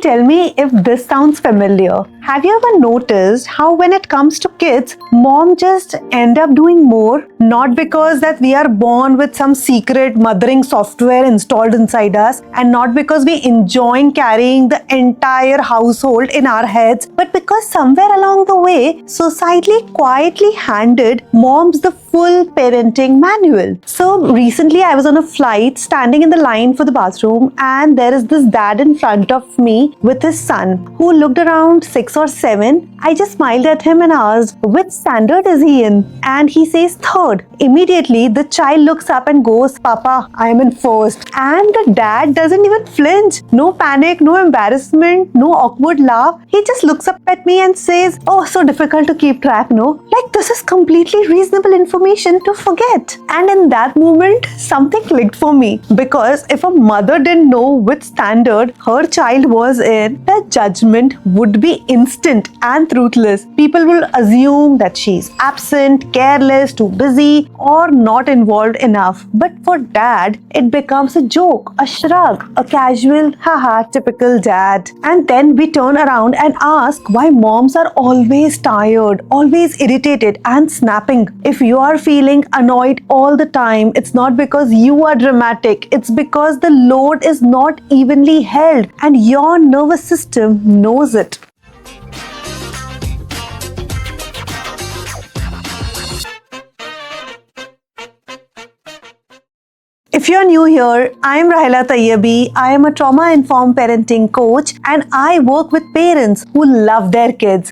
tell me if this sounds familiar. Have you ever noticed how when it comes to kids, mom just end up doing more? Not because that we are born with some secret mothering software installed inside us, and not because we enjoy carrying the entire household in our heads, but because somewhere along the way, society quietly handed moms the full parenting manual. So recently I was on a flight standing in the line for the bathroom, and there is this dad in front of me with his son who looked around 6 or 7. I just smiled at him and asked, which standard is he in? And he says third. Immediately the child looks up and goes, Papa, I am in first. And the dad doesn't even flinch. No panic, no embarrassment, no awkward laugh. He just looks up at me and says, oh, so difficult to keep track, no? Like this is completely reasonable information to forget. And in that moment, something clicked for me. Because if a mother didn't know which standard her child was in, the judgment would be instant and ruthless. People will assume that she's absent, careless, too busy, or not involved enough. But for dad, it becomes a joke, a shrug, a casual, haha, typical dad. And then we turn around and ask why moms are always tired, always irritated and snapping. If you are feeling annoyed all the time, it's not because you are dramatic. It's because the load is not evenly held and your nervous system knows it. If you're new here, I am Rahela Tayyebi. I am a trauma-informed parenting coach, and I work with parents who love their kids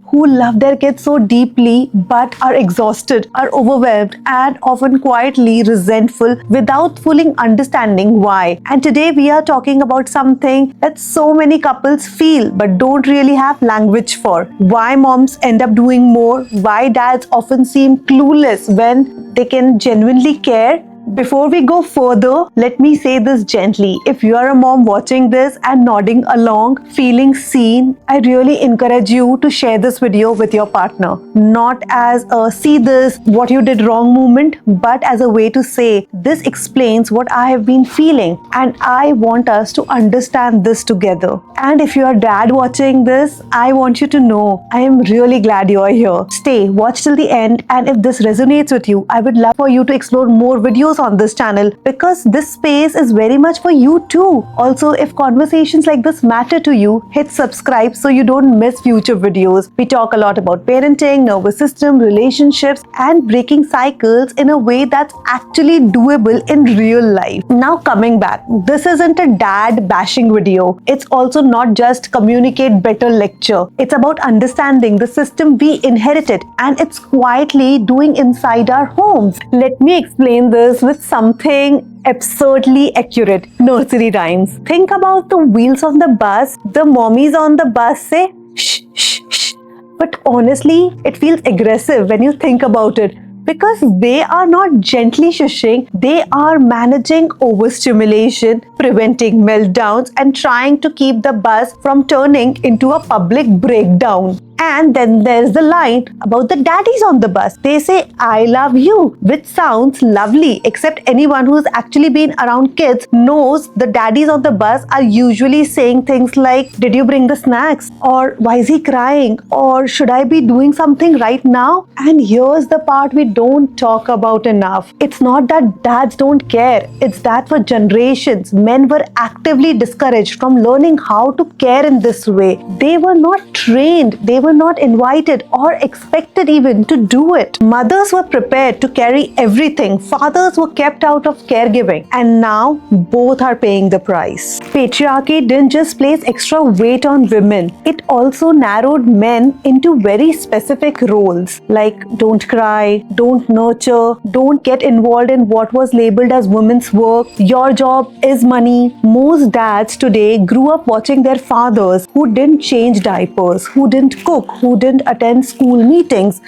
so deeply but are exhausted, are overwhelmed, and often quietly resentful without fully understanding why. And today we are talking about something that so many couples feel but don't really have language for. Why moms end up doing more, why dads often seem clueless when they can genuinely care. Before we go further, let me say this gently. If you are a mom watching this and nodding along, feeling seen, I really encourage you to share this video with your partner. Not as a see this, what you did wrong moment, but as a way to say, this explains what I have been feeling and I want us to understand this together. And if you are dad watching this, I want you to know I am really glad you are here. Stay, watch till the end, and if this resonates with you, I would love for you to explore more videos on this channel because this space is very much for you too. Also, if conversations like this matter to you, hit subscribe so you don't miss future videos. We talk a lot about parenting, nervous system, relationships, and breaking cycles in a way that's actually doable in real life. Now coming back, this isn't a dad bashing video. It's also not just communicate better lecture. It's about understanding the system we inherited and it's quietly doing inside our homes. Let me explain this with something absurdly accurate. Nursery rhymes. Think about the wheels on the bus. The mommies on the bus say shh, shh, shh. But honestly, it feels aggressive when you think about it. Because they are not gently shushing, they are managing overstimulation, preventing meltdowns, and trying to keep the bus from turning into a public breakdown. And then there's the line about the daddies on the bus. They say, I love you, which sounds lovely, except anyone who's actually been around kids knows the daddies on the bus are usually saying things like, did you bring the snacks? Or why is he crying? Or should I be doing something right now? And here's the part we don't talk about enough. It's not that dads don't care. It's that for generations, men were actively discouraged from learning how to care in this way. They were not trained. They were not invited or expected even to do it. Mothers were prepared to carry everything. Fathers were kept out of caregiving. And now both are paying the price. Patriarchy didn't just place extra weight on women. It also narrowed men into very specific roles like don't cry, don't nurture, don't get involved in what was labeled as women's work. Your job is money. Most dads today grew up watching their fathers who didn't change diapers, who didn't cook, cook, who didn't attend school meetings,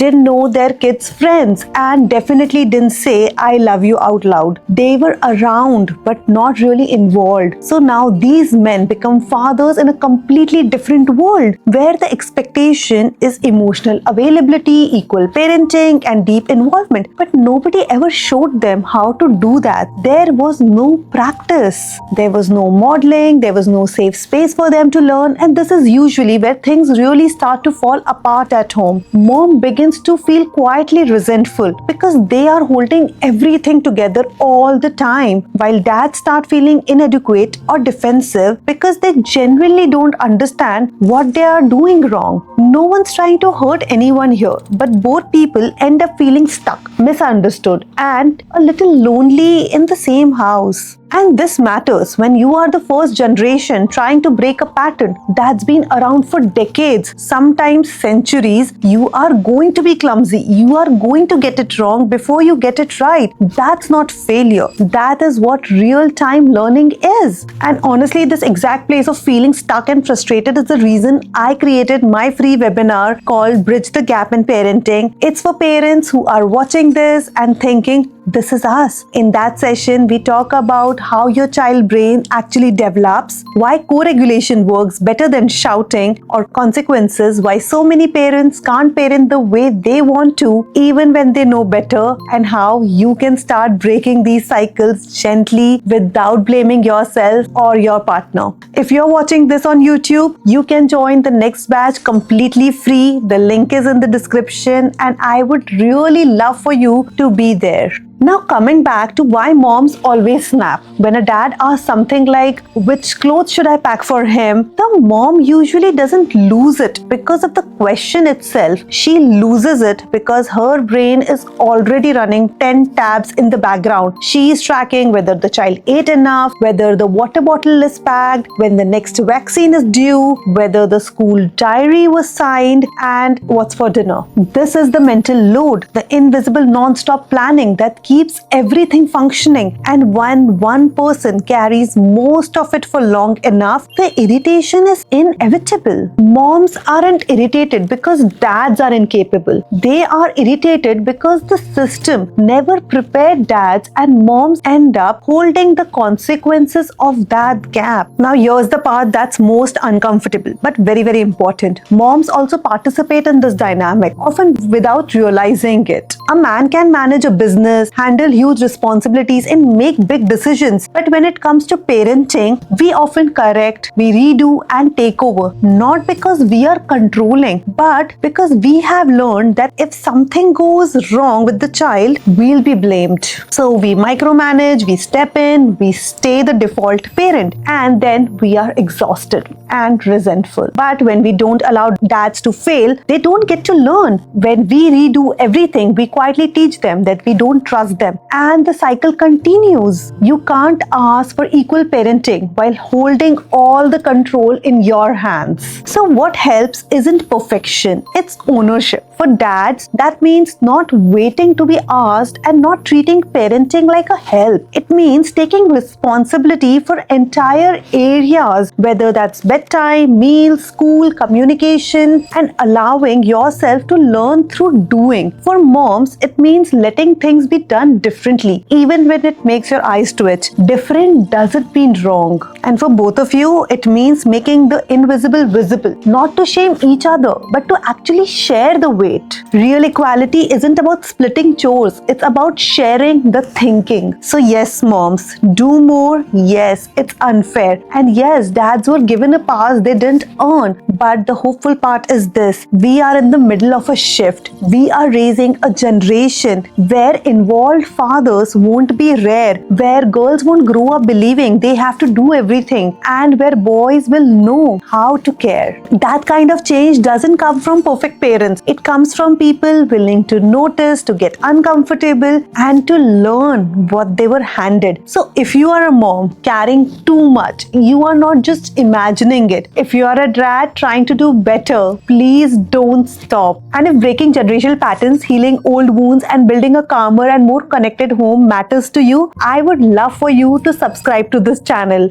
didn't know their kids' friends, and definitely didn't say, "I love you" out loud. They were around, but not really involved. So now these men become fathers in a completely different world, where the expectation is emotional availability, equal parenting, and deep involvement. But nobody ever showed them how to do that. There was no practice. There was no modeling. There was no safe space for them to learn. And this is usually where things really start to fall apart at home. Mom begins to feel quietly resentful because they are holding everything together all the time, while dads start feeling inadequate or defensive because they genuinely don't understand what they are doing wrong. No one's trying to hurt anyone here, but both people end up feeling stuck, misunderstood, and a little lonely in the same house. And this matters when you are the first generation trying to break a pattern that's been around for decades, sometimes centuries. You are going to be clumsy. You are going to get it wrong before you get it right. That's not failure. That is what real-time learning is. And honestly, this exact place of feeling stuck and frustrated is the reason I created my free webinar called Bridge the Gap in Parenting. It's for parents who are watching this and thinking, this is us. In that session, we talk about how your child brain actually develops, why co-regulation works better than shouting, or consequences, why so many parents can't parent the way they want to, even when they know better, and how you can start breaking these cycles gently without blaming yourself or your partner. If you're watching this on YouTube, you can join the next batch completely free. The link is in the description, and I would really love for you to be there. Now coming back to why moms always snap. When a dad asks something like, which clothes should I pack for him? The mom usually doesn't lose it because of the question itself. She loses it because her brain is already running 10 tabs in the background. She is tracking whether the child ate enough, whether the water bottle is packed, when the next vaccine is due, whether the school diary was signed, and what's for dinner. This is the mental load, the invisible non-stop planning that keeps everything functioning, and when one person carries most of it for long enough, the irritation is inevitable. Moms aren't irritated because dads are incapable. They are irritated because the system never prepared dads, and moms end up holding the consequences of that gap. Now here's the part that's most uncomfortable but very, very important. Moms also participate in this dynamic, often without realizing it. A man can manage a business, handle huge responsibilities, and make big decisions. But when it comes to parenting, we often correct, we redo, and take over. Not because we are controlling, but because we have learned that if something goes wrong with the child, we'll be blamed. So we micromanage, we step in, we stay the default parent, and then we are exhausted and resentful. But when we don't allow dads to fail, they don't get to learn. When we redo everything, we quietly teach them that we don't trust them, and the cycle continues. You can't ask for equal parenting while holding all the control in your hands. So what helps isn't perfection, it's ownership. For dads, that means not waiting to be asked and not treating parenting like a help. It means taking responsibility for entire areas, whether that's bedtime, meals, school, communication, and allowing yourself to learn through doing. For moms, it means letting things be done differently, even when it makes your eyes twitch. Different doesn't mean wrong. And for both of you, it means making the invisible visible, not to shame each other, but to actually share the weight. Real equality isn't about splitting chores, it's about sharing the thinking. So yes, moms, do more. Yes, it's unfair. And yes, dads were given a pass they didn't earn. But the hopeful part is this: we are in the middle of a shift. We are raising a generation where involved fathers won't be rare, where girls won't grow up believing they have to do everything, and where boys will know how to care. That kind of change doesn't come from perfect parents. It comes from people willing to notice, to get uncomfortable, and to learn what they were handed. So if you are a mom carrying too much, you are not just imagining it. If you are a dad trying to do better, please don't stop. And if breaking generational patterns, healing old wounds, and building a calmer and more connected home matters to you, I would love for you to subscribe to this channel.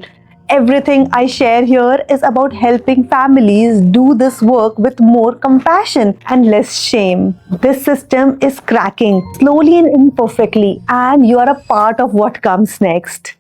Everything I share here is about helping families do this work with more compassion and less shame. This system is cracking slowly and imperfectly, and you are a part of what comes next.